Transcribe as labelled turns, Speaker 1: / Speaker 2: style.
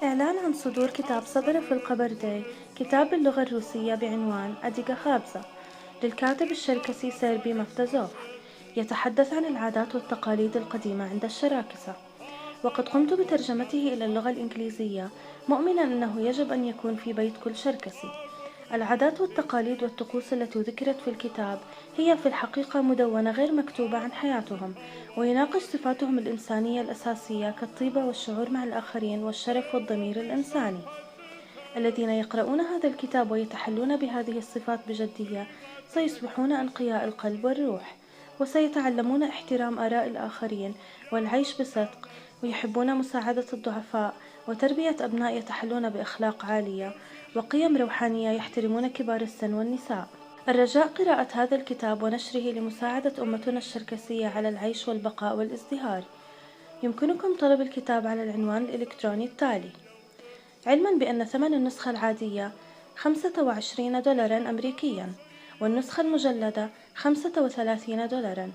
Speaker 1: إعلان عن صدور كتاب صدر في القبرداي، كتاب باللغة الروسية بعنوان أديغا خابزة للكاتب الشركسي سيربي مفتازوف. يتحدث عن العادات والتقاليد القديمة عند الشراكسة، وقد قمت بترجمته إلى اللغة الإنجليزية، مؤمنا أنه يجب أن يكون في بيت كل شركسي. العادات والتقاليد والطقوس التي ذكرت في الكتاب هي في الحقيقة مدونة غير مكتوبة عن حياتهم، ويناقش صفاتهم الإنسانية الأساسية كالطيبة والشعور مع الآخرين والشرف والضمير الإنساني. الذين يقرؤون هذا الكتاب ويتحلون بهذه الصفات بجدية سيصبحون أنقياء القلب والروح، وسيتعلمون احترام آراء الآخرين والعيش بصدق، ويحبون مساعدة الضعفاء وتربية أبناء يتحلون بأخلاق عالية وقيم روحانية يحترمون كبار السن والنساء. الرجاء قراءة هذا الكتاب ونشره لمساعدة أمتنا الشركسية على العيش والبقاء والازدهار. يمكنكم طلب الكتاب على العنوان الإلكتروني التالي، علما بأن ثمن النسخة العادية 25 دولارا أمريكيا، والنسخة المجلدة 35 دولارا.